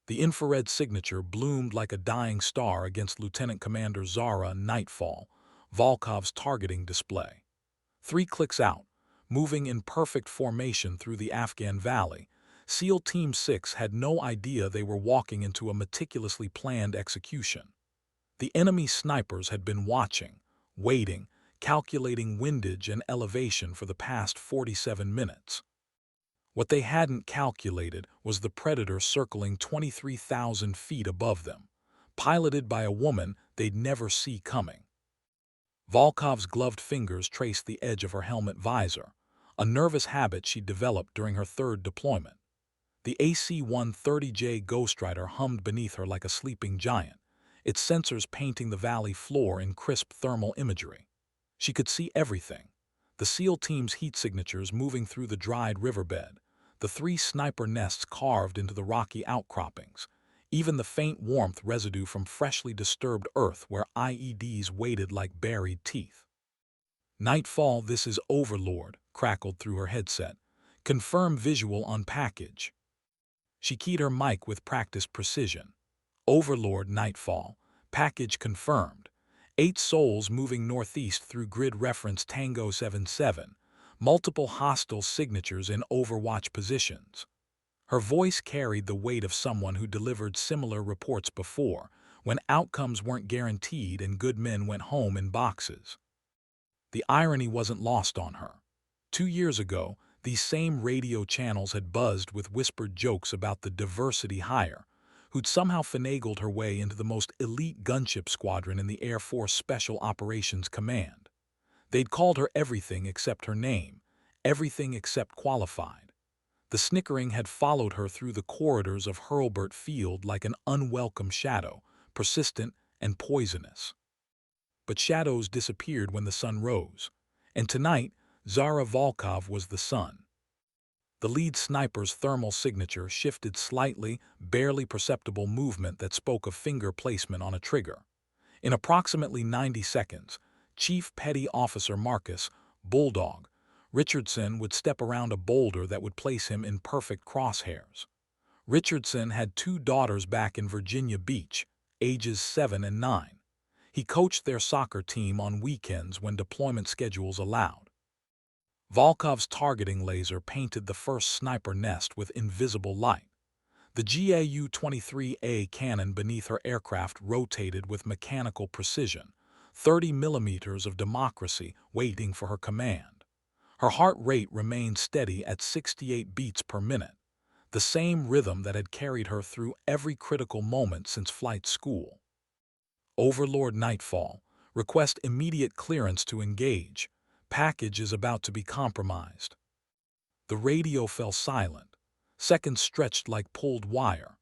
The infrared signature bloomed like a dying star against Lieutenant Commander Zara Nightfall, Volkov's targeting display. 3 clicks out, moving in perfect formation through the Afghan valley, SEAL Team 6 had no idea they were walking into a meticulously planned execution. The enemy snipers had been watching, waiting, calculating windage and elevation for the past 47 minutes. What they hadn't calculated was the Predator circling 23,000 feet above them, piloted by a woman they'd never see coming. Volkov's gloved fingers traced the edge of her helmet visor, a nervous habit she'd developed during her third deployment. The AC-130J Ghostwriter hummed beneath her like a sleeping giant, its sensors painting the valley floor in crisp thermal imagery. She could see everything: the SEAL team's heat signatures moving through the dried riverbed, the 3 sniper nests carved into the rocky outcroppings, even the faint warmth residue from freshly disturbed earth where IEDs waited like buried teeth. "Nightfall, this is Overlord," crackled through her headset. "Confirm visual on package." She keyed her mic with practiced precision. "Overlord, Nightfall. Package confirmed. 8 souls moving northeast through grid reference Tango 77. Multiple hostile signatures in Overwatch positions." Her voice carried the weight of someone who delivered similar reports before, when outcomes weren't guaranteed and good men went home in boxes. The irony wasn't lost on her. 2 years ago, these same radio channels had buzzed with whispered jokes about the diversity hire, who'd somehow finagled her way into the most elite gunship squadron in the Air Force Special Operations Command. They'd called her everything except her name, everything except qualified. The snickering had followed her through the corridors of Hurlburt Field like an unwelcome shadow, persistent and poisonous. But shadows disappeared when the sun rose, and tonight Zara Volkov was the sun. The lead sniper's thermal signature shifted slightly, barely perceptible movement that spoke of finger placement on a trigger. In approximately 90 seconds, Chief Petty Officer Marcus "Bulldog" Richardson would step around a boulder that would place him in perfect crosshairs. Richardson had 2 daughters back in Virginia Beach, ages 7 and 9. He coached their soccer team on weekends when deployment schedules allowed. Volkov's targeting laser painted the first sniper nest with invisible light. The GAU-23A cannon beneath her aircraft rotated with mechanical precision, 30 millimeters of democracy waiting for her command. Her heart rate remained steady at 68 beats per minute, the same rhythm that had carried her through every critical moment since flight school. "Overlord, Nightfall. Request immediate clearance to engage. Package is about to be compromised." The radio fell silent. Seconds stretched like pulled wire.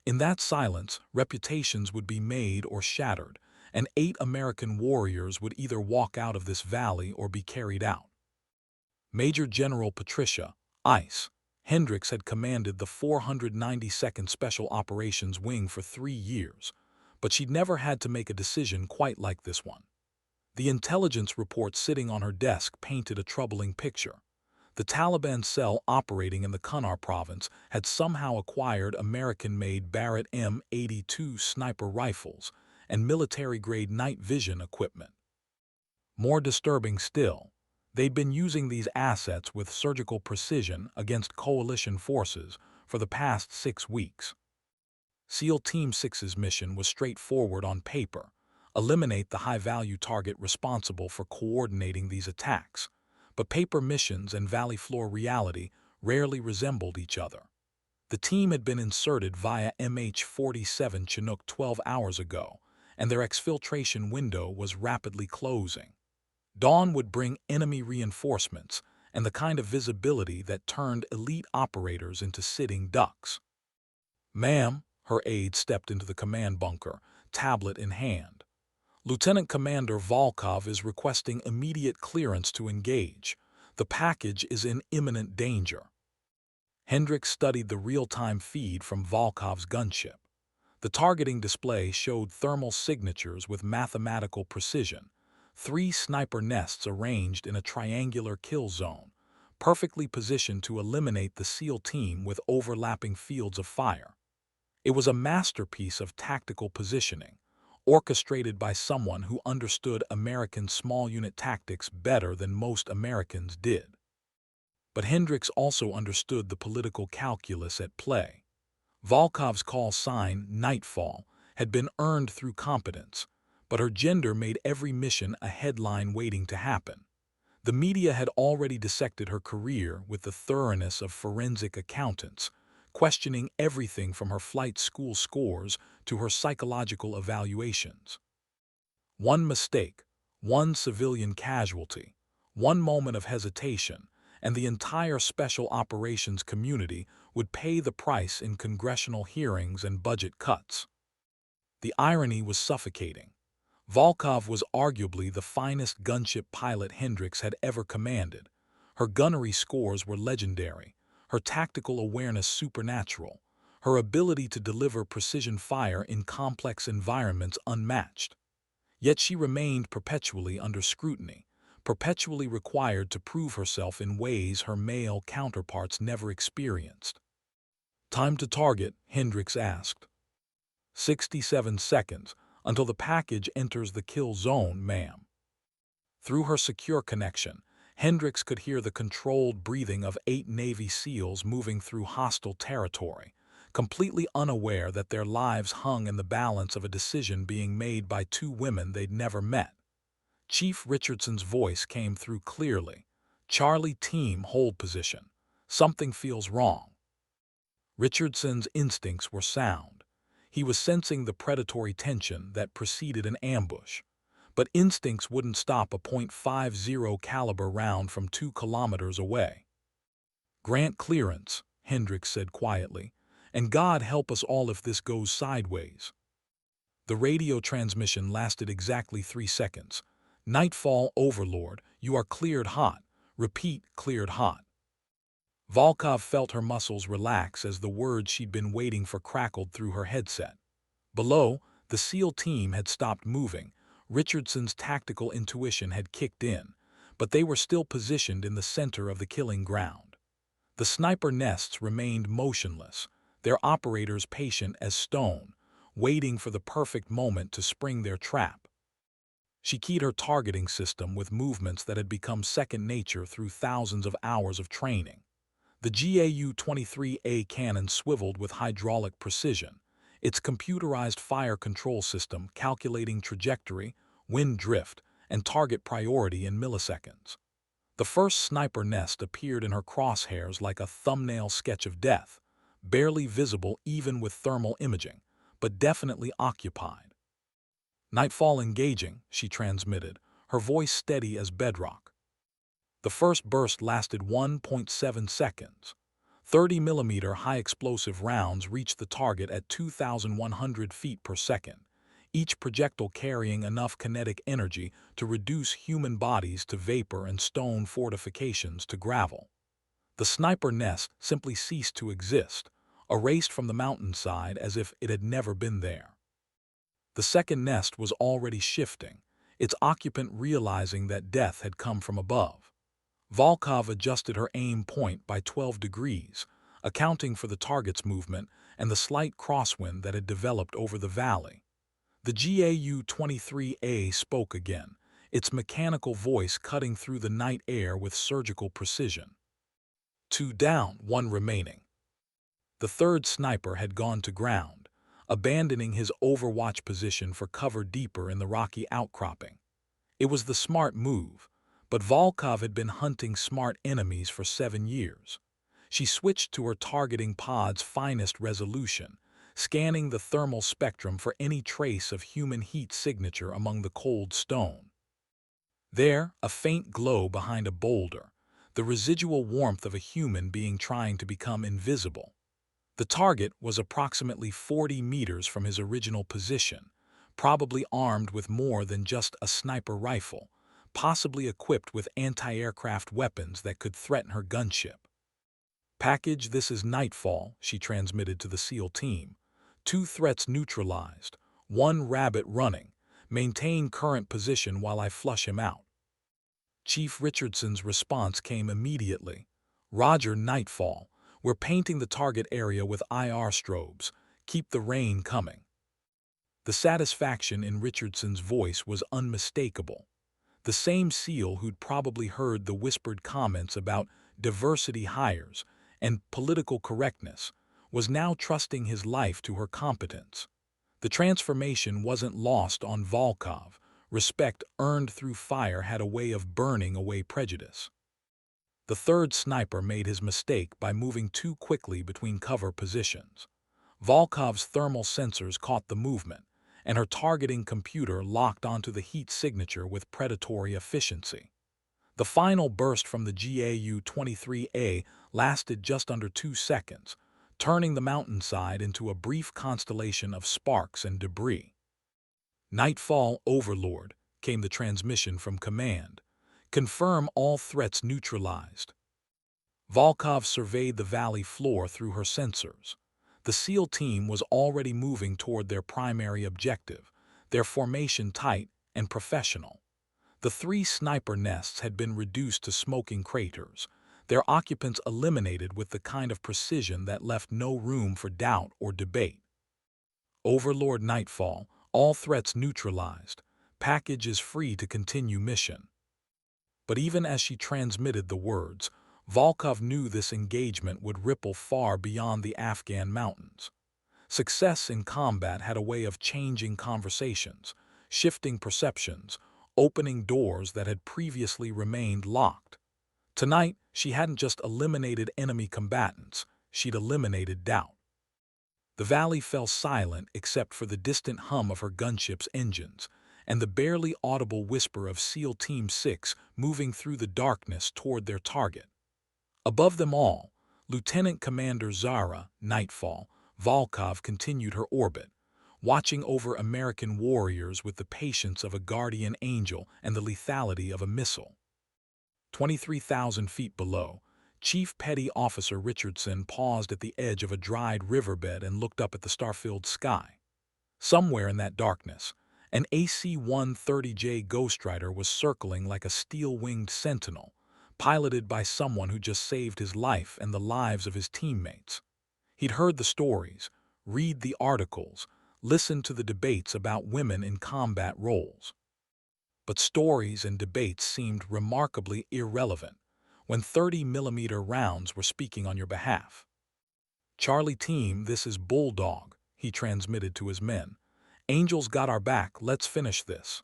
In that silence, reputations would be made or shattered, and 8 American warriors would either walk out of this valley or be carried out. Major General Patricia "Ice" Hendricks had commanded the 492nd Special Operations Wing for 3 years, but she'd never had to make a decision quite like this one. The intelligence report sitting on her desk painted a troubling picture. The Taliban cell operating in the Kunar province had somehow acquired American-made Barrett M82 sniper rifles and military-grade night vision equipment. More disturbing still, they'd been using these assets with surgical precision against coalition forces for the past 6 weeks. SEAL Team 6's mission was straightforward on paper: eliminate the high-value target responsible for coordinating these attacks. But paper missions and valley floor reality rarely resembled each other. The team had been inserted via MH-47 Chinook 12 hours ago, and their exfiltration window was rapidly closing. Dawn would bring enemy reinforcements and the kind of visibility that turned elite operators into sitting ducks. "Ma'am," her aide stepped into the command bunker, tablet in hand. "Lieutenant Commander Volkov is requesting immediate clearance to engage. The package is in imminent danger." Hendricks studied the real-time feed from Volkov's gunship. The targeting display showed thermal signatures with mathematical precision, 3 sniper nests arranged in a triangular kill zone, perfectly positioned to eliminate the SEAL team with overlapping fields of fire. It was a masterpiece of tactical positioning, orchestrated by someone who understood American small-unit tactics better than most Americans did. But Hendricks also understood the political calculus at play. Volkov's call sign, Nightfall, had been earned through competence, but her gender made every mission a headline waiting to happen. The media had already dissected her career with the thoroughness of forensic accountants, questioning everything from her flight school scores to her psychological evaluations. One mistake, one civilian casualty, one moment of hesitation, and the entire special operations community would pay the price in congressional hearings and budget cuts. The irony was suffocating. Volkov was arguably the finest gunship pilot Hendricks had ever commanded. Her gunnery scores were legendary, her tactical awareness supernatural, her ability to deliver precision fire in complex environments unmatched. Yet she remained perpetually under scrutiny, perpetually required to prove herself in ways her male counterparts never experienced. "Time to target," Hendricks asked. 67 seconds, until the package enters the kill zone, ma'am." Through her secure connection, Hendricks could hear the controlled breathing of 8 Navy SEALs moving through hostile territory, completely unaware that their lives hung in the balance of a decision being made by 2 women they'd never met. Chief Richardson's voice came through clearly. "Charlie team, hold position. Something feels wrong." Richardson's instincts were sound. He was sensing the predatory tension that preceded an ambush. But instincts wouldn't stop a .50 caliber round from 2 kilometers away. "Grant clearance," Hendricks said quietly, "and God help us all if this goes sideways." The radio transmission lasted exactly 3 seconds. "Nightfall, Overlord, you are cleared hot. Repeat, cleared hot." Volkov felt her muscles relax as the words she'd been waiting for crackled through her headset. Below, the SEAL team had stopped moving. Richardson's tactical intuition had kicked in, but they were still positioned in the center of the killing ground. The sniper nests remained motionless, their operators patient as stone, waiting for the perfect moment to spring their trap. She keyed her targeting system with movements that had become second nature through thousands of hours of training. The GAU-23A cannon swiveled with hydraulic precision, its computerized fire control system calculating trajectory, wind drift, and target priority in milliseconds. The first sniper nest appeared in her crosshairs like a thumbnail sketch of death, barely visible even with thermal imaging, but definitely occupied. "Nightfall engaging," she transmitted, her voice steady as bedrock. The first burst lasted 1.7 seconds. 30mm high-explosive rounds reached the target at 2,100 feet per second, each projectile carrying enough kinetic energy to reduce human bodies to vapor and stone fortifications to gravel. The sniper nest simply ceased to exist, erased from the mountainside as if it had never been there. The second nest was already shifting, its occupant realizing that death had come from above. Volkov adjusted her aim point by 12 degrees, accounting for the target's movement and the slight crosswind that had developed over the valley. The GAU-23A spoke again, its mechanical voice cutting through the night air with surgical precision. 2 down, 1 remaining. The third sniper had gone to ground, abandoning his overwatch position for cover deeper in the rocky outcropping. It was the smart move, but Volkov had been hunting smart enemies for 7 years. She switched to her targeting pod's finest resolution, scanning the thermal spectrum for any trace of human heat signature among the cold stone. There, a faint glow behind a boulder, the residual warmth of a human being trying to become invisible. The target was approximately 40 meters from his original position, probably armed with more than just a sniper rifle, possibly equipped with anti-aircraft weapons that could threaten her gunship. "Package, this is Nightfall," she transmitted to the SEAL team. "2 threats neutralized, 1 rabbit running. Maintain current position while I flush him out." Chief Richardson's response came immediately. "Roger, Nightfall. We're painting the target area with IR strobes. Keep the rain coming." The satisfaction in Richardson's voice was unmistakable. The same SEAL who'd probably heard the whispered comments about diversity hires and political correctness was now trusting his life to her competence. The transformation wasn't lost on Volkov. Respect earned through fire had a way of burning away prejudice. The third sniper made his mistake by moving too quickly between cover positions. Volkov's thermal sensors caught the movement, and her targeting computer locked onto the heat signature with predatory efficiency. The final burst from the GAU-23A lasted just under 2 seconds, turning the mountainside into a brief constellation of sparks and debris. "Nightfall, Overlord," came the transmission from command. "Confirm all threats neutralized." Volkov surveyed the valley floor through her sensors. The SEAL team was already moving toward their primary objective, their formation tight and professional. The 3 sniper nests had been reduced to smoking craters, their occupants eliminated with the kind of precision that left no room for doubt or debate. "Overlord, Nightfall, all threats neutralized. Package is free to continue mission." But even as she transmitted the words, Volkov knew this engagement would ripple far beyond the Afghan mountains. Success in combat had a way of changing conversations, shifting perceptions, opening doors that had previously remained locked. Tonight, she hadn't just eliminated enemy combatants, she'd eliminated doubt. The valley fell silent except for the distant hum of her gunship's engines, and the barely audible whisper of SEAL Team 6 moving through the darkness toward their target. Above them all, Lieutenant Commander Zara, Nightfall, Volkov continued her orbit, watching over American warriors with the patience of a guardian angel and the lethality of a missile. 23,000 feet below, Chief Petty Officer Richardson paused at the edge of a dried riverbed and looked up at the star-filled sky. Somewhere in that darkness, an AC-130J Ghostwriter was circling like a steel-winged sentinel, piloted by someone who just saved his life and the lives of his teammates. He'd heard the stories, read the articles, listened to the debates about women in combat roles. But stories and debates seemed remarkably irrelevant when 30mm rounds were speaking on your behalf. "Charlie Team, this is Bulldog," he transmitted to his men. "Angels got our back, let's finish this."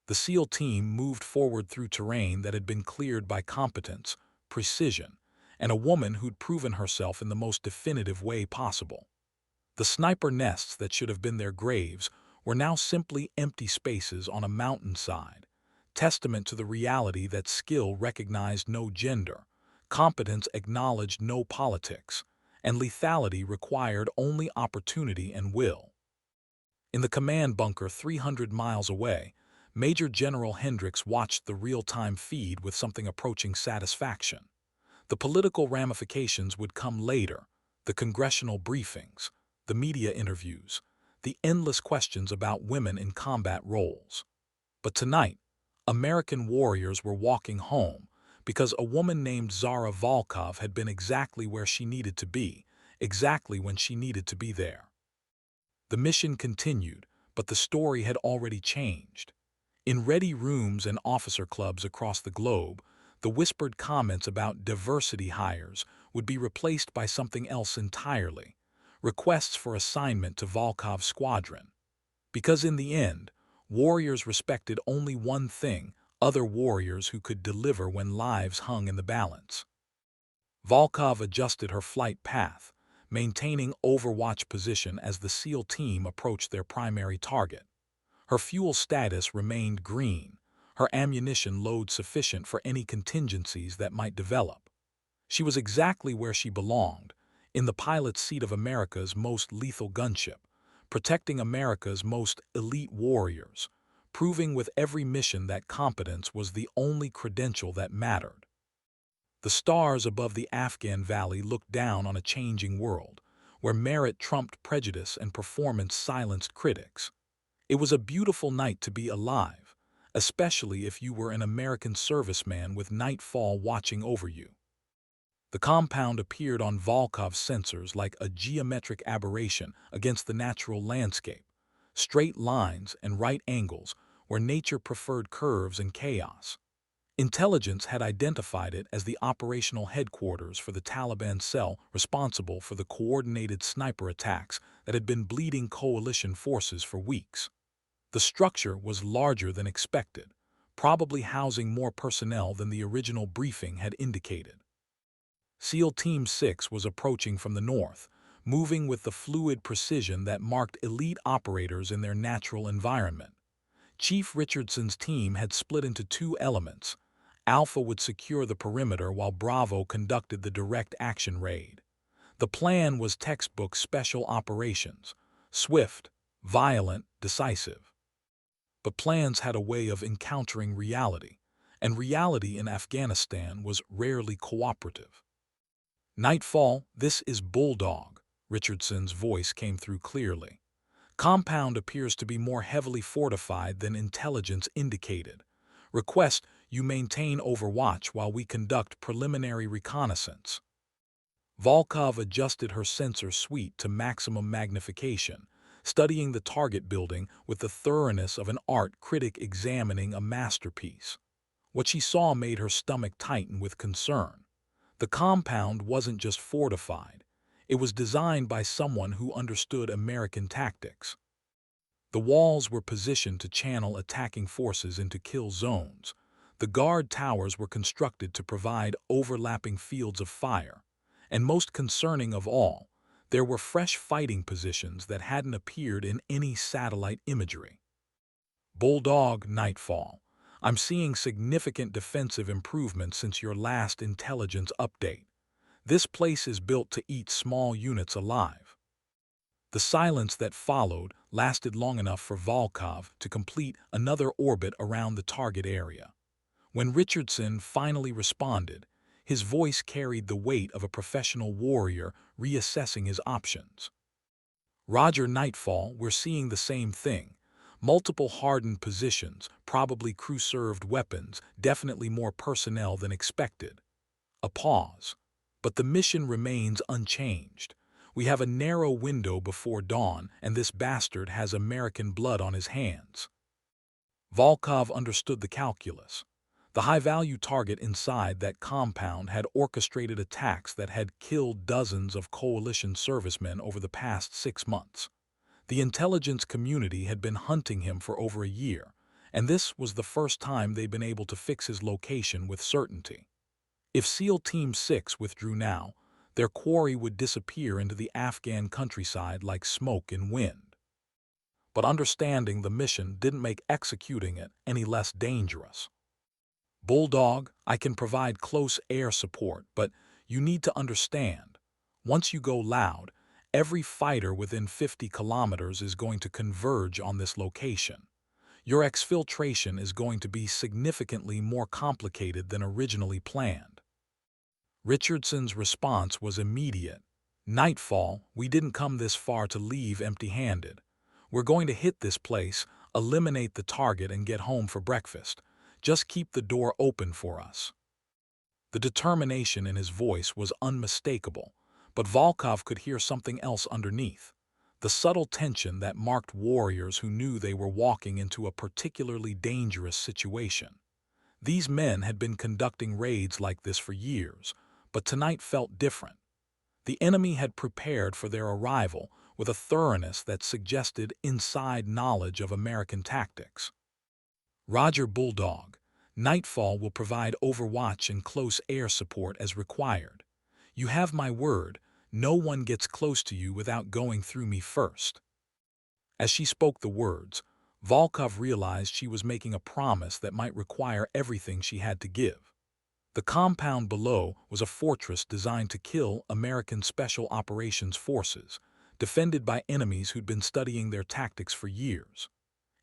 The SEAL team moved forward through terrain that had been cleared by competence, precision, and a woman who'd proven herself in the most definitive way possible. The sniper nests that should have been their graves were now simply empty spaces on a mountainside, testament to the reality that skill recognized no gender, competence acknowledged no politics, and lethality required only opportunity and will. In the command bunker 300 miles away, Major General Hendricks watched the real-time feed with something approaching satisfaction. The political ramifications would come later, the congressional briefings, the media interviews, the endless questions about women in combat roles. But tonight, American warriors were walking home because a woman named Zara Volkov had been exactly where she needed to be, exactly when she needed to be there. The mission continued, but the story had already changed. In ready rooms and officer clubs across the globe, the whispered comments about diversity hires would be replaced by something else entirely, requests for assignment to Volkov's squadron. Because in the end, warriors respected only one thing: other warriors who could deliver when lives hung in the balance. Volkov adjusted her flight path, maintaining overwatch position as the SEAL team approached their primary target. Her fuel status remained green, her ammunition load sufficient for any contingencies that might develop. She was exactly where she belonged, in the pilot's seat of America's most lethal gunship, protecting America's most elite warriors, proving with every mission that competence was the only credential that mattered. The stars above the Afghan valley looked down on a changing world, where merit trumped prejudice and performance silenced critics. It was a beautiful night to be alive, especially if you were an American serviceman with Nightfall watching over you. The compound appeared on Volkov's sensors like a geometric aberration against the natural landscape, straight lines and right angles where nature preferred curves and chaos. Intelligence had identified it as the operational headquarters for the Taliban cell responsible for the coordinated sniper attacks that had been bleeding coalition forces for weeks. The structure was larger than expected, probably housing more personnel than the original briefing had indicated. SEAL Team 6 was approaching from the north, moving with the fluid precision that marked elite operators in their natural environment. Chief Richardson's team had split into two elements. Alpha would secure the perimeter while Bravo conducted the direct action raid. The plan was textbook special operations, swift, violent, decisive. But plans had a way of encountering reality, and reality in Afghanistan was rarely cooperative. "Nightfall, this is Bulldog," Richardson's voice came through clearly. "Compound appears to be more heavily fortified than intelligence indicated. Request you maintain overwatch while we conduct preliminary reconnaissance." Volkov adjusted her sensor suite to maximum magnification, studying the target building with the thoroughness of an art critic examining a masterpiece. What she saw made her stomach tighten with concern. The compound wasn't just fortified. It was designed by someone who understood American tactics. The walls were positioned to channel attacking forces into kill zones. The guard towers were constructed to provide overlapping fields of fire. And most concerning of all, there were fresh fighting positions that hadn't appeared in any satellite imagery. "Bulldog, Nightfall. I'm seeing significant defensive improvements since your last intelligence update. This place is built to eat small units alive." The silence that followed lasted long enough for Volkov to complete another orbit around the target area. When Richardson finally responded, his voice carried the weight of a professional warrior reassessing his options. "Roger, Nightfall, we're seeing the same thing. Multiple hardened positions, probably crew-served weapons, definitely more personnel than expected." A pause. "But the mission remains unchanged. We have a narrow window before dawn, and this bastard has American blood on his hands." Volkov understood the calculus. The high-value target inside that compound had orchestrated attacks that had killed dozens of coalition servicemen over the past 6 months. The intelligence community had been hunting him for over a year, and this was the first time they'd been able to fix his location with certainty. If SEAL Team 6 withdrew now, their quarry would disappear into the Afghan countryside like smoke and wind. But understanding the mission didn't make executing it any less dangerous. "Bulldog, I can provide close air support, but you need to understand. Once you go loud, every fighter within 50 kilometers is going to converge on this location. Your exfiltration is going to be significantly more complicated than originally planned." Richardson's response was immediate. "Nightfall, we didn't come this far to leave empty-handed. We're going to hit this place, eliminate the target, and get home for breakfast. Just keep the door open for us." The determination in his voice was unmistakable, but Volkov could hear something else underneath. The subtle tension that marked warriors who knew they were walking into a particularly dangerous situation. These men had been conducting raids like this for years, but tonight felt different. The enemy had prepared for their arrival with a thoroughness that suggested inside knowledge of American tactics. "Roger, Bulldog. Nightfall will provide overwatch and close air support as required. You have my word, no one gets close to you without going through me first." As she spoke the words, Volkov realized she was making a promise that might require everything she had to give. The compound below was a fortress designed to kill American Special Operations Forces, defended by enemies who'd been studying their tactics for years.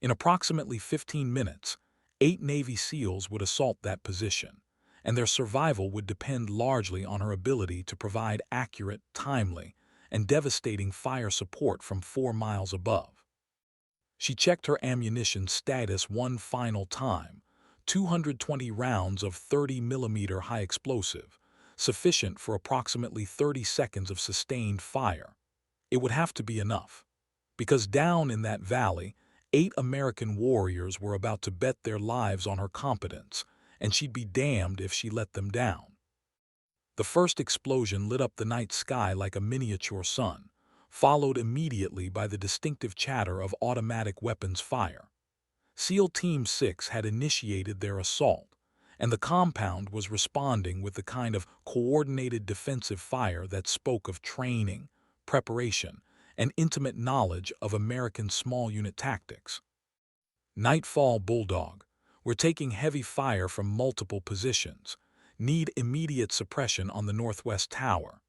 In approximately 15 minutes, 8 Navy SEALs would assault that position, and their survival would depend largely on her ability to provide accurate, timely, and devastating fire support from 4 miles above. She checked her ammunition status one final time. 220 rounds of 30mm high explosive, sufficient for approximately 30 seconds of sustained fire. It would have to be enough, because down in that valley, 8 American warriors were about to bet their lives on her competence, and she'd be damned if she let them down. The first explosion lit up the night sky like a miniature sun, followed immediately by the distinctive chatter of automatic weapons fire. SEAL Team 6 had initiated their assault, and the compound was responding with the kind of coordinated defensive fire that spoke of training, preparation, and intimate knowledge of American small unit tactics. Nightfall Bulldog. We're taking heavy fire from multiple positions. Need immediate suppression on the northwest tower.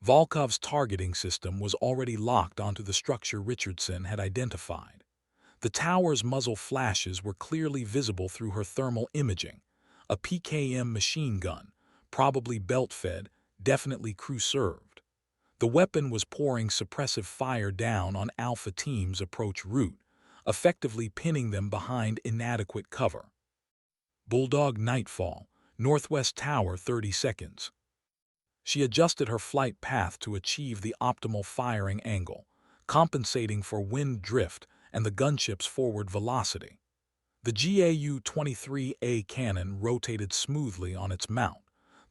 Volkov's targeting system was already locked onto the structure Richardson had identified. The tower's muzzle flashes were clearly visible through her thermal imaging. A PKM machine gun, probably belt-fed, definitely crew-served. The weapon was pouring suppressive fire down on Alpha Team's approach route, effectively pinning them behind inadequate cover. Bulldog Nightfall, Northwest Tower 30 seconds. She adjusted her flight path to achieve the optimal firing angle, compensating for wind drift and the gunship's forward velocity. The GAU-23A cannon rotated smoothly on its mount,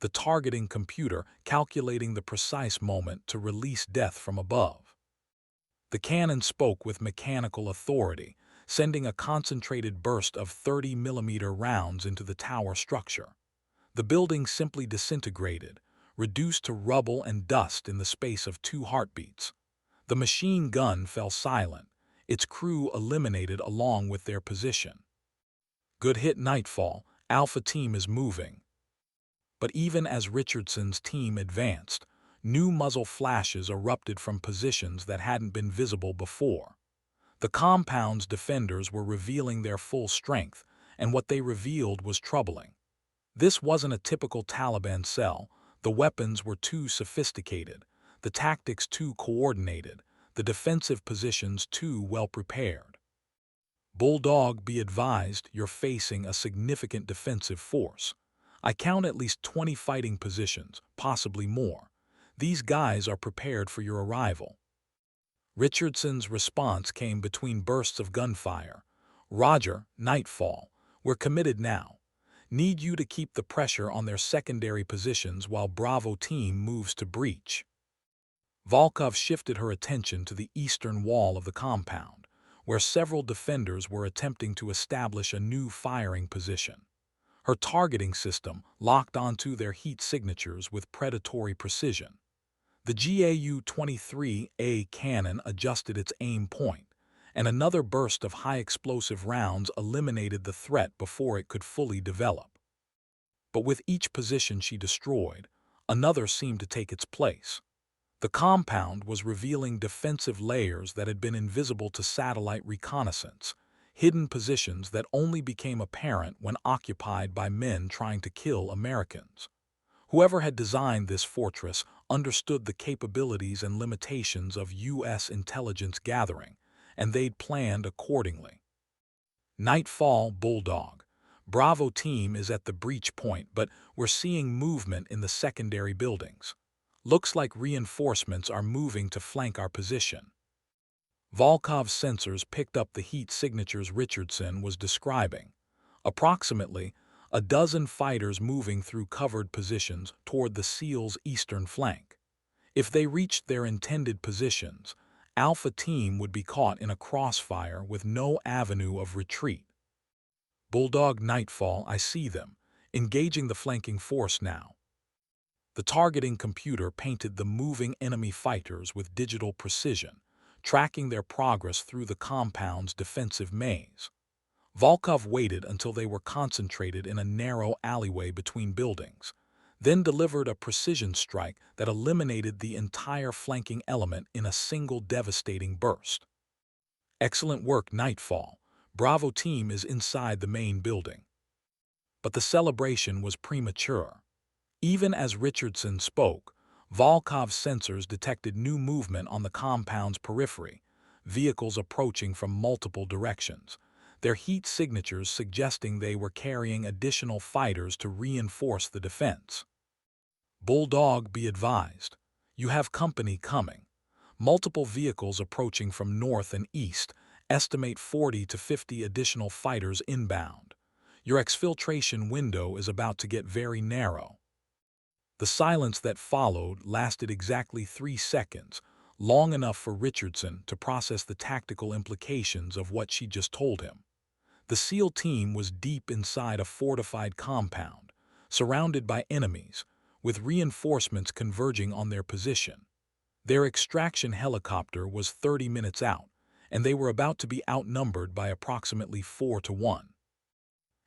the targeting computer calculating the precise moment to release death from above. The cannon spoke with mechanical authority, sending a concentrated burst of 30mm rounds into the tower structure. The building simply disintegrated, reduced to rubble and dust in the space of 2 heartbeats. The machine gun fell silent, its crew eliminated along with their position. Good hit Nightfall, Alpha Team is moving. But even as Richardson's team advanced, new muzzle flashes erupted from positions that hadn't been visible before. The compound's defenders were revealing their full strength, and what they revealed was troubling. This wasn't a typical Taliban cell. The weapons were too sophisticated, the tactics too coordinated, the defensive positions too well prepared. Bulldog, be advised, you're facing a significant defensive force. I count at least 20 fighting positions, possibly more. These guys are prepared for your arrival. Richardson's response came between bursts of gunfire. Roger, Nightfall, we're committed now. Need you to keep the pressure on their secondary positions while Bravo Team moves to breach. Volkov shifted her attention to the eastern wall of the compound, where several defenders were attempting to establish a new firing position. Her targeting system locked onto their heat signatures with predatory precision. The GAU-23A cannon adjusted its aim point, and another burst of high-explosive rounds eliminated the threat before it could fully develop. But with each position she destroyed, another seemed to take its place. The compound was revealing defensive layers that had been invisible to satellite reconnaissance, hidden positions that only became apparent when occupied by men trying to kill Americans. Whoever had designed this fortress understood the capabilities and limitations of U.S. intelligence gathering, and they'd planned accordingly. Nightfall Bulldog. Bravo Team is at the breach point, but we're seeing movement in the secondary buildings. Looks like reinforcements are moving to flank our position. Volkov's sensors picked up the heat signatures Richardson was describing. Approximately a dozen fighters moving through covered positions toward the SEAL's eastern flank. If they reached their intended positions, Alpha Team would be caught in a crossfire with no avenue of retreat. Bulldog Nightfall, I see them, engaging the flanking force now. The targeting computer painted the moving enemy fighters with digital precision, tracking their progress through the compound's defensive maze. Volkov waited until they were concentrated in a narrow alleyway between buildings, then delivered a precision strike that eliminated the entire flanking element in a single devastating burst. Excellent work, Nightfall. Bravo Team is inside the main building. But the celebration was premature. Even as Richardson spoke, Volkov's sensors detected new movement on the compound's periphery, vehicles approaching from multiple directions, their heat signatures suggesting they were carrying additional fighters to reinforce the defense. Bulldog, be advised. You have company coming. Multiple vehicles approaching from north and east. Estimate 40 to 50 additional fighters inbound. Your exfiltration window is about to get very narrow. The silence that followed lasted exactly 3 seconds, long enough for Richardson to process the tactical implications of what she just told him. The SEAL team was deep inside a fortified compound, surrounded by enemies, with reinforcements converging on their position. Their extraction helicopter was 30 minutes out, and they were about to be outnumbered by approximately 4 to 1.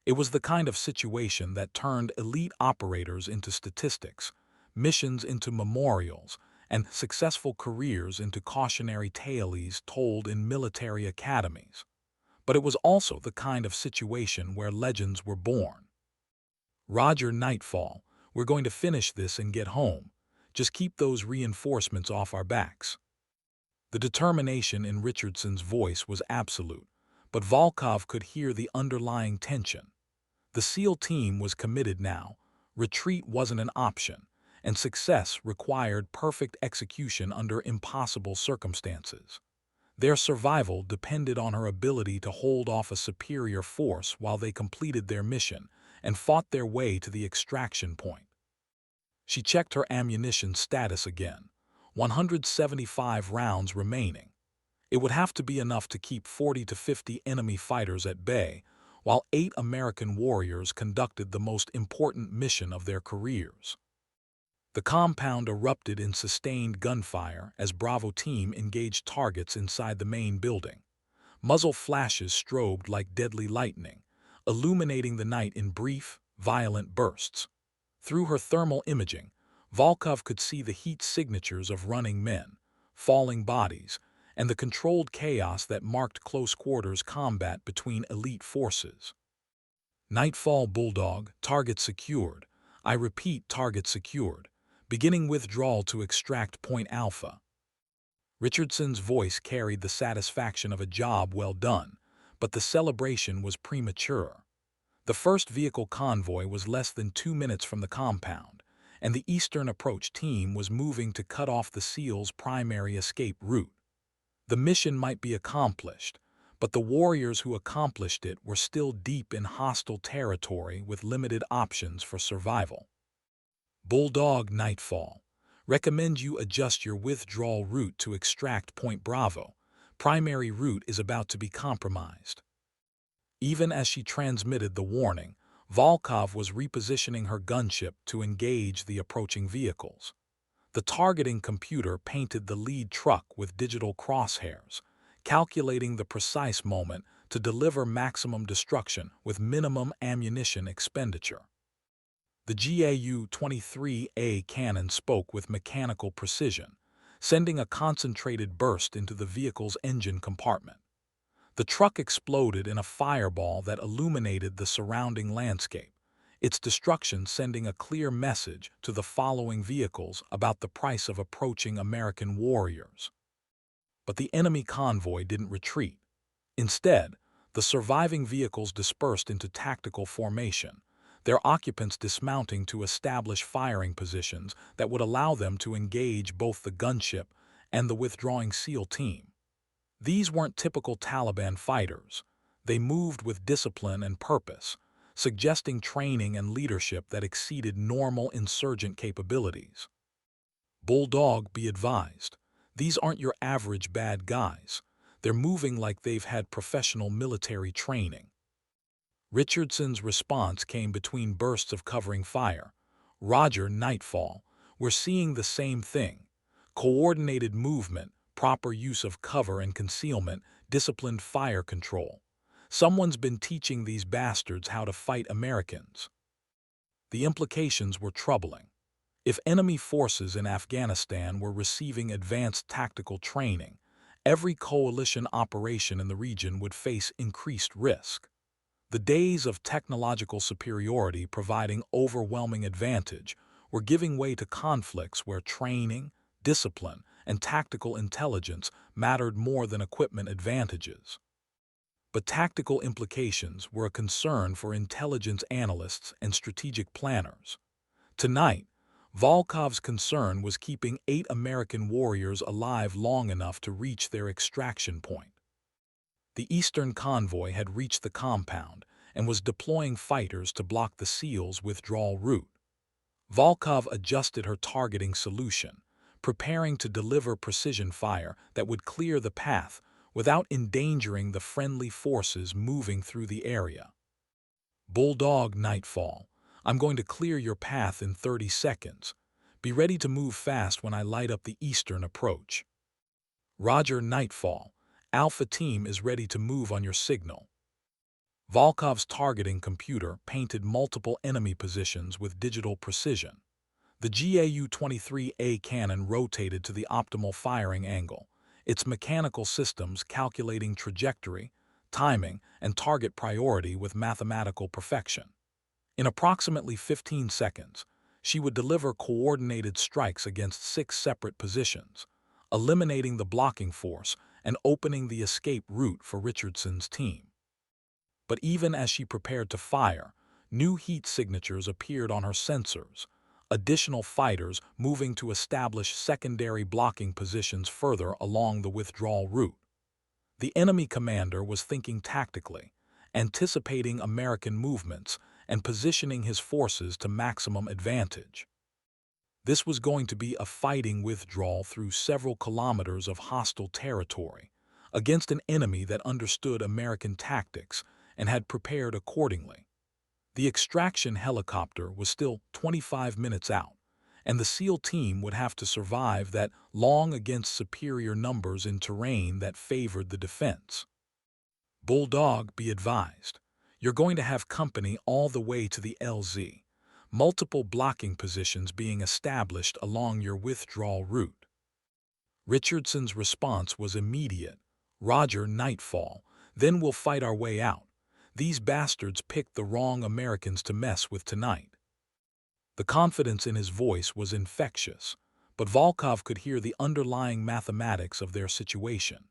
It was the kind of situation that turned elite operators into statistics, missions into memorials, and successful careers into cautionary tales told in military academies. But it was also the kind of situation where legends were born. Roger, Nightfall, we're going to finish this and get home. Just keep those reinforcements off our backs. The determination in Richardson's voice was absolute, but Volkov could hear the underlying tension. The SEAL team was committed now, retreat wasn't an option, and success required perfect execution under impossible circumstances. Their survival depended on her ability to hold off a superior force while they completed their mission and fought their way to the extraction point. She checked her ammunition status again. 175 rounds remaining. It would have to be enough to keep 40 to 50 enemy fighters at bay, while 8 American warriors conducted the most important mission of their careers. The compound erupted in sustained gunfire as Bravo team engaged targets inside the main building. Muzzle flashes strobed like deadly lightning, illuminating the night in brief, violent bursts. Through her thermal imaging, Volkov could see the heat signatures of running men, falling bodies, and the controlled chaos that marked close-quarters combat between elite forces. Nightfall, Bulldog, target secured. I repeat, target secured. Beginning withdrawal to extract Point Alpha. Richardson's voice carried the satisfaction of a job well done, but the celebration was premature. The first vehicle convoy was less than 2 minutes from the compound, and the Eastern Approach team was moving to cut off the SEAL's primary escape route. The mission might be accomplished, but the warriors who accomplished it were still deep in hostile territory with limited options for survival. Bulldog, Nightfall. Recommend you adjust your withdrawal route to extract Point Bravo. Primary route is about to be compromised. Even as she transmitted the warning, Volkov was repositioning her gunship to engage the approaching vehicles. The targeting computer painted the lead truck with digital crosshairs, calculating the precise moment to deliver maximum destruction with minimum ammunition expenditure. The GAU-23A cannon spoke with mechanical precision, sending a concentrated burst into the vehicle's engine compartment. The truck exploded in a fireball that illuminated the surrounding landscape, its destruction sending a clear message to the following vehicles about the price of approaching American warriors. But the enemy convoy didn't retreat. Instead, the surviving vehicles dispersed into tactical formation, their occupants dismounting to establish firing positions that would allow them to engage both the gunship and the withdrawing SEAL team. These weren't typical Taliban fighters. They moved with discipline and purpose, suggesting training and leadership that exceeded normal insurgent capabilities. Bulldog, be advised. These aren't your average bad guys. They're moving like they've had professional military training. Richardson's response came between bursts of covering fire. Roger, Nightfall. We're seeing the same thing. Coordinated movement, proper use of cover and concealment, disciplined fire control. Someone's been teaching these bastards how to fight Americans. The implications were troubling. If enemy forces in Afghanistan were receiving advanced tactical training, every coalition operation in the region would face increased risk. The days of technological superiority providing overwhelming advantage were giving way to conflicts where training, discipline, and tactical intelligence mattered more than equipment advantages. But tactical implications were a concern for intelligence analysts and strategic planners. Tonight, Volkov's concern was keeping 8 American warriors alive long enough to reach their extraction point. The Eastern convoy had reached the compound and was deploying fighters to block the SEALs' withdrawal route. Volkov adjusted her targeting solution, preparing to deliver precision fire that would clear the path without endangering the friendly forces moving through the area. Bulldog Nightfall, I'm going to clear your path in 30 seconds. Be ready to move fast when I light up the eastern approach. Roger Nightfall, Alpha Team is ready to move on your signal. Volkov's targeting computer painted multiple enemy positions with digital precision. The GAU-23A cannon rotated to the optimal firing angle, its mechanical systems calculating trajectory, timing, and target priority with mathematical perfection. In approximately 15 seconds, she would deliver coordinated strikes against 6 separate positions, eliminating the blocking force and opening the escape route for Richardson's team. But even as she prepared to fire, new heat signatures appeared on her sensors, additional fighters moving to establish secondary blocking positions further along the withdrawal route. The enemy commander was thinking tactically, anticipating American movements and positioning his forces to maximum advantage. This was going to be a fighting withdrawal through several kilometers of hostile territory, against an enemy that understood American tactics and had prepared accordingly. The extraction helicopter was still 25 minutes out, and the SEAL team would have to survive that long against superior numbers in terrain that favored the defense. Bulldog, be advised, you're going to have company all the way to the LZ, multiple blocking positions being established along your withdrawal route. Richardson's response was immediate. Roger, Nightfall, then we'll fight our way out. These bastards picked the wrong Americans to mess with tonight. The confidence in his voice was infectious, but Volkov could hear the underlying mathematics of their situation.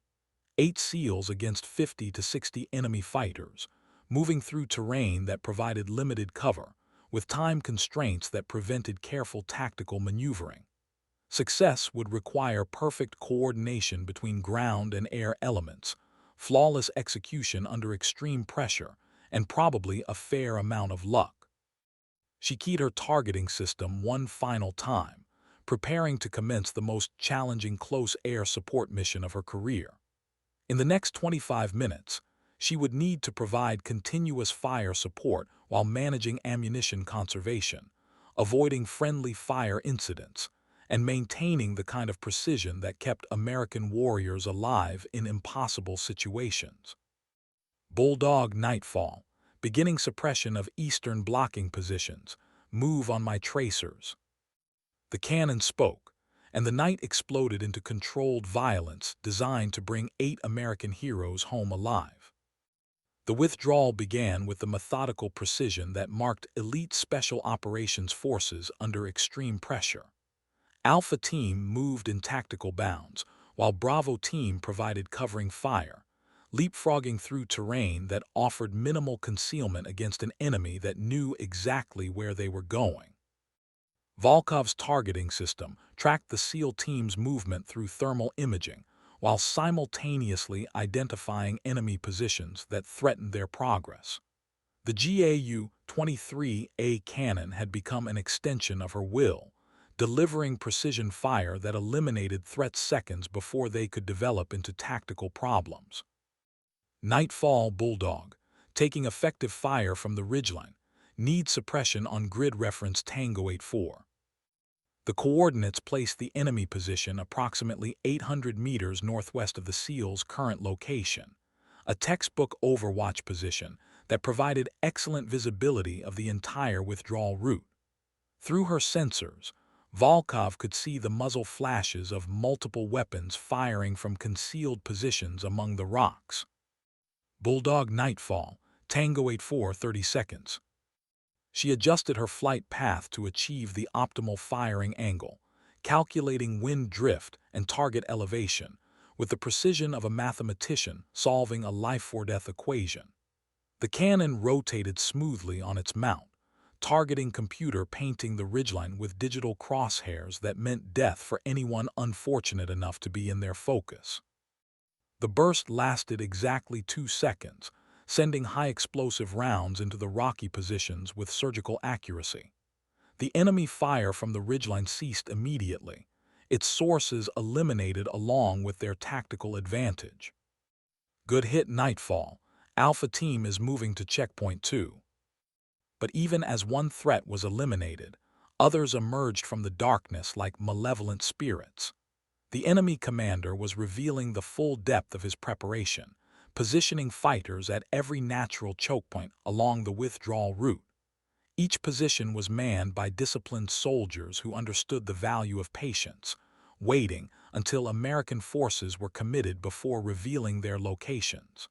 8 SEALs against 50 to 60 enemy fighters, moving through terrain that provided limited cover, with time constraints that prevented careful tactical maneuvering. Success would require perfect coordination between ground and air elements, flawless execution under extreme pressure, and probably a fair amount of luck. She keyed her targeting system one final time, preparing to commence the most challenging close air support mission of her career. In the next 25 minutes, she would need to provide continuous fire support while managing ammunition conservation, avoiding friendly fire incidents, and maintaining the kind of precision that kept American warriors alive in impossible situations. Bulldog Nightfall, beginning suppression of eastern blocking positions, move on my tracers. The cannon spoke, and the night exploded into controlled violence designed to bring 8 American heroes home alive. The withdrawal began with the methodical precision that marked elite special operations forces under extreme pressure. Alpha Team moved in tactical bounds, while Bravo Team provided covering fire, leapfrogging through terrain that offered minimal concealment against an enemy that knew exactly where they were going. Volkov's targeting system tracked the SEAL team's movement through thermal imaging, while simultaneously identifying enemy positions that threatened their progress. The GAU-23A cannon had become an extension of her will, delivering precision fire that eliminated threats seconds before they could develop into tactical problems. Nightfall Bulldog, taking effective fire from the ridgeline, need suppression on grid reference Tango 84. The coordinates place the enemy position approximately 800 meters northwest of the SEAL's current location, a textbook overwatch position that provided excellent visibility of the entire withdrawal route. Through her sensors, Volkov could see the muzzle flashes of multiple weapons firing from concealed positions among the rocks. Bulldog Nightfall, Tango 84, 30 seconds. She adjusted her flight path to achieve the optimal firing angle, calculating wind drift and target elevation, with the precision of a mathematician solving a life-or-death equation. The cannon rotated smoothly on its mount, targeting computer painting the ridgeline with digital crosshairs that meant death for anyone unfortunate enough to be in their focus. The burst lasted exactly 2 seconds, sending high-explosive rounds into the rocky positions with surgical accuracy. The enemy fire from the ridgeline ceased immediately, its sources eliminated along with their tactical advantage. Good hit, Nightfall. Alpha Team is moving to checkpoint 2. But even as one threat was eliminated, others emerged from the darkness like malevolent spirits. The enemy commander was revealing the full depth of his preparation, positioning fighters at every natural choke point along the withdrawal route. Each position was manned by disciplined soldiers who understood the value of patience, waiting until American forces were committed before revealing their locations.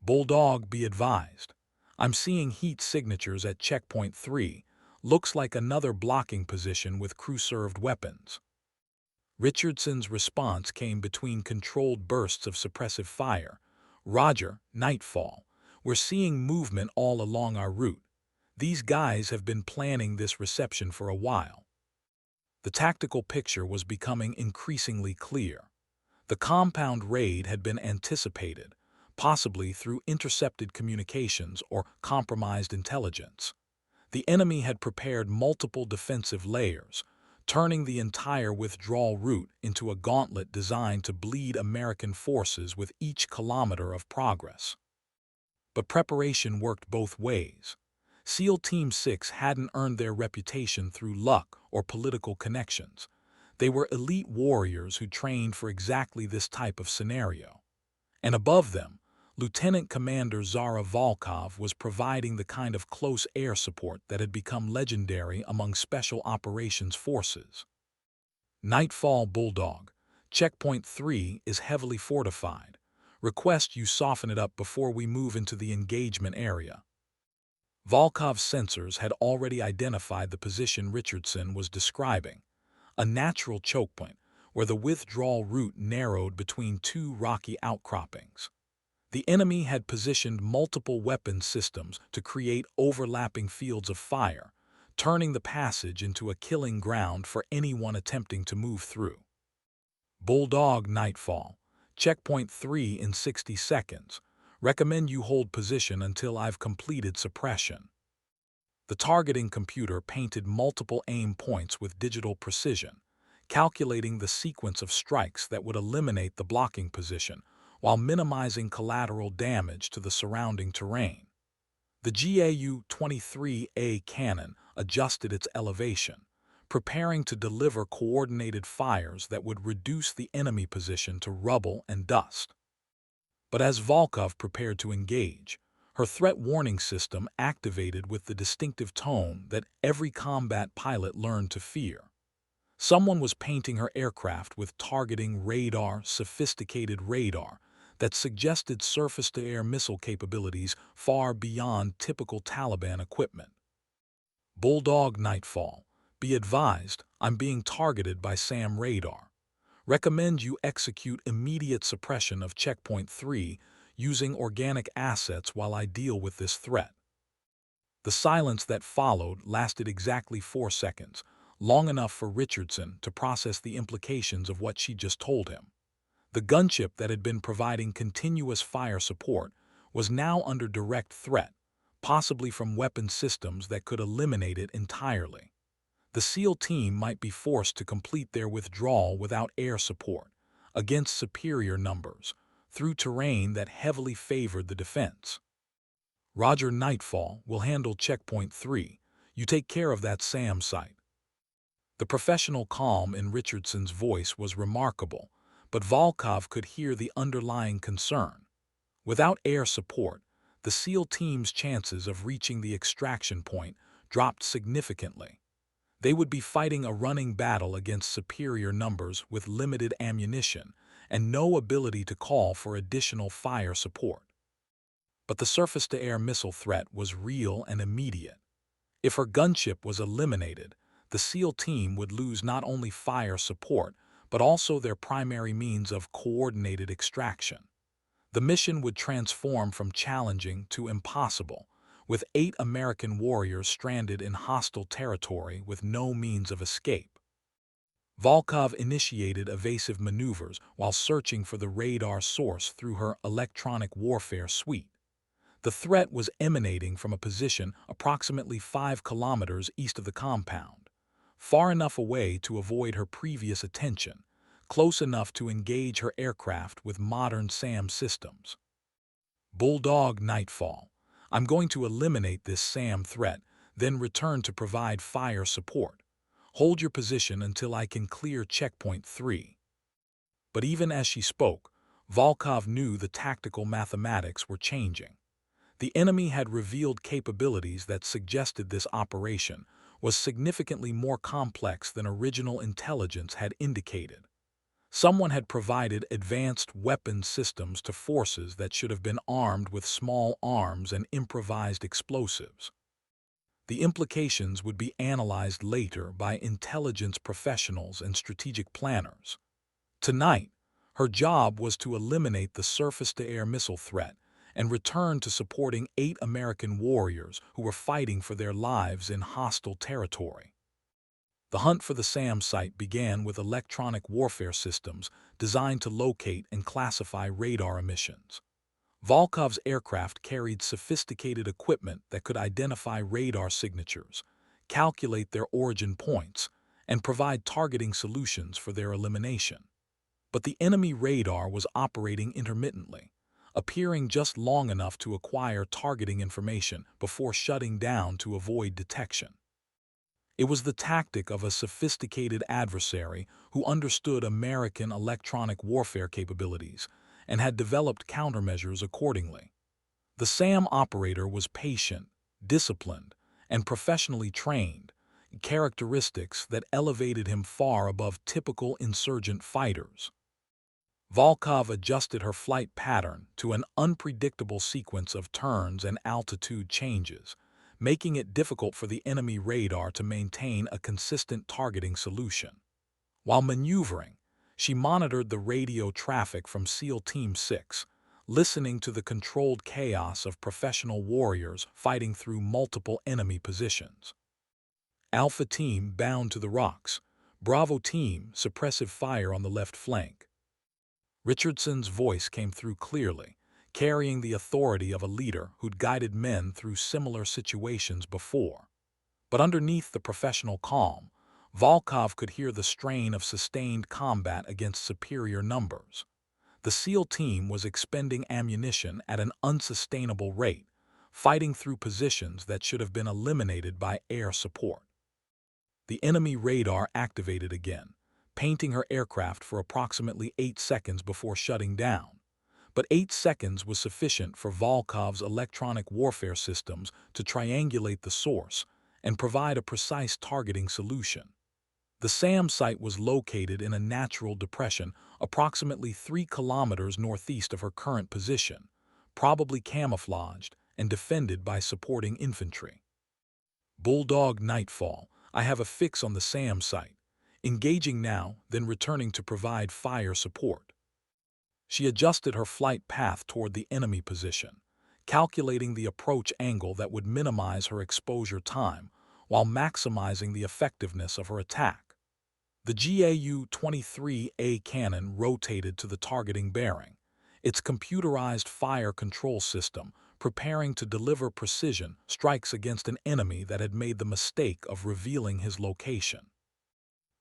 Bulldog, be advised. I'm seeing heat signatures at checkpoint 3. Looks like another blocking position with crew-served weapons. Richardson's response came between controlled bursts of suppressive fire. Roger, Nightfall. We're seeing movement all along our route. These guys have been planning this reception for a while. The tactical picture was becoming increasingly clear. The compound raid had been anticipated, possibly through intercepted communications or compromised intelligence. The enemy had prepared multiple defensive layers, turning the entire withdrawal route into a gauntlet designed to bleed American forces with each kilometer of progress. But preparation worked both ways. SEAL Team 6 hadn't earned their reputation through luck or political connections. They were elite warriors who trained for exactly this type of scenario. And above them, Lieutenant Commander Zara Volkov was providing the kind of close air support that had become legendary among Special Operations Forces. Nightfall, Bulldog. Checkpoint 3 is heavily fortified. Request you soften it up before we move into the engagement area. Volkov's sensors had already identified the position Richardson was describing, a natural choke point where the withdrawal route narrowed between two rocky outcroppings. The enemy had positioned multiple weapon systems to create overlapping fields of fire, turning the passage into a killing ground for anyone attempting to move through. Bulldog, Nightfall. Checkpoint 3 in 60 seconds. Recommend you hold position until I've completed suppression. The targeting computer painted multiple aim points with digital precision, calculating the sequence of strikes that would eliminate the blocking position while minimizing collateral damage to the surrounding terrain. The GAU-23A cannon adjusted its elevation, preparing to deliver coordinated fires that would reduce the enemy position to rubble and dust. But as Volkov prepared to engage, her threat warning system activated with the distinctive tone that every combat pilot learned to fear. Someone was painting her aircraft with targeting radar, sophisticated radar, that suggested surface-to-air missile capabilities far beyond typical Taliban equipment. Bulldog, Nightfall. Be advised, I'm being targeted by SAM radar. Recommend you execute immediate suppression of checkpoint 3 using organic assets while I deal with this threat. The silence that followed lasted exactly 4 seconds, long enough for Richardson to process the implications of what she just told him. The gunship that had been providing continuous fire support was now under direct threat, possibly from weapon systems that could eliminate it entirely. The SEAL team might be forced to complete their withdrawal without air support, against superior numbers, through terrain that heavily favored the defense. Roger, Nightfall will handle checkpoint 3. You take care of that SAM site. The professional calm in Richardson's voice was remarkable, but Volkov could hear the underlying concern. Without air support, the SEAL team's chances of reaching the extraction point dropped significantly. They would be fighting a running battle against superior numbers with limited ammunition and no ability to call for additional fire support. But the surface-to-air missile threat was real and immediate. If her gunship was eliminated, the SEAL team would lose not only fire support, but also their primary means of coordinated extraction. The mission would transform from challenging to impossible, with 8 American warriors stranded in hostile territory with no means of escape. Volkov initiated evasive maneuvers while searching for the radar source through her electronic warfare suite. The threat was emanating from a position approximately 5 kilometers east of the compound, far enough away to avoid her previous attention, close enough to engage her aircraft with modern SAM systems. Bulldog Nightfall. I'm going to eliminate this SAM threat, then return to provide fire support. Hold your position until I can clear checkpoint 3. But even as she spoke, Volkov knew the tactical mathematics were changing. The enemy had revealed capabilities that suggested this operation was significantly more complex than original intelligence had indicated. Someone had provided advanced weapon systems to forces that should have been armed with small arms and improvised explosives. The implications would be analyzed later by intelligence professionals and strategic planners. Tonight, her job was to eliminate the surface-to-air missile threat and return to supporting 8 American warriors who were fighting for their lives in hostile territory. The hunt for the SAM site began with electronic warfare systems designed to locate and classify radar emissions. Volkov's aircraft carried sophisticated equipment that could identify radar signatures, calculate their origin points, and provide targeting solutions for their elimination. But the enemy radar was operating intermittently, appearing just long enough to acquire targeting information before shutting down to avoid detection. It was the tactic of a sophisticated adversary who understood American electronic warfare capabilities and had developed countermeasures accordingly. The SAM operator was patient, disciplined, and professionally trained, characteristics that elevated him far above typical insurgent fighters. Volkov adjusted her flight pattern to an unpredictable sequence of turns and altitude changes, making it difficult for the enemy radar to maintain a consistent targeting solution. While maneuvering, she monitored the radio traffic from SEAL Team 6, listening to the controlled chaos of professional warriors fighting through multiple enemy positions. Alpha Team bound to the rocks. Bravo Team suppressive fire on the left flank. Richardson's voice came through clearly, carrying the authority of a leader who'd guided men through similar situations before. But underneath the professional calm, Volkov could hear the strain of sustained combat against superior numbers. The SEAL team was expending ammunition at an unsustainable rate, fighting through positions that should have been eliminated by air support. The enemy radar activated again, painting her aircraft for approximately 8 seconds before shutting down. But 8 seconds was sufficient for Volkov's electronic warfare systems to triangulate the source and provide a precise targeting solution. The SAM site was located in a natural depression approximately 3 kilometers northeast of her current position, probably camouflaged and defended by supporting infantry. Bulldog Nightfall. I have a fix on the SAM site. Engaging now, then returning to provide fire support. She adjusted her flight path toward the enemy position, calculating the approach angle that would minimize her exposure time while maximizing the effectiveness of her attack. The GAU-23A cannon rotated to the targeting bearing, its computerized fire control system preparing to deliver precision strikes against an enemy that had made the mistake of revealing his location.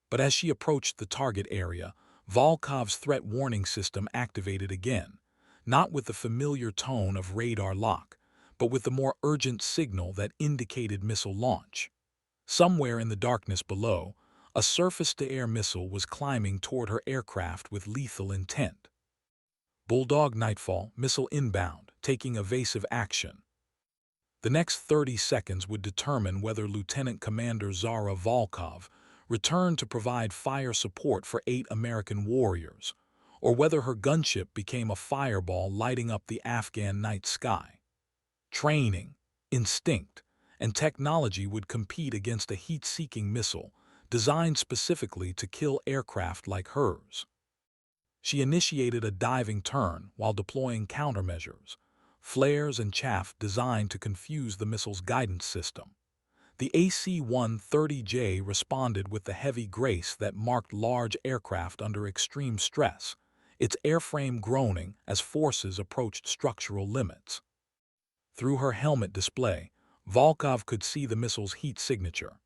But as she approached the target area, Volkov's threat warning system activated again, not with the familiar tone of radar lock, but with the more urgent signal that indicated missile launch. Somewhere in the darkness below, a surface-to-air missile was climbing toward her aircraft with lethal intent. Bulldog Nightfall, missile inbound, taking evasive action. The next 30 seconds would determine whether Lieutenant Commander Zara Volkov returned to provide fire support for 8 American warriors, or whether her gunship became a fireball lighting up the Afghan night sky. Training, instinct, and technology would compete against a heat-seeking missile designed specifically to kill aircraft like hers. She initiated a diving turn while deploying countermeasures, flares and chaff designed to confuse the missile's guidance system. The AC-130J responded with the heavy grace that marked large aircraft under extreme stress, its airframe groaning as forces approached structural limits. Through her helmet display, Volkov could see the missile's heat signature,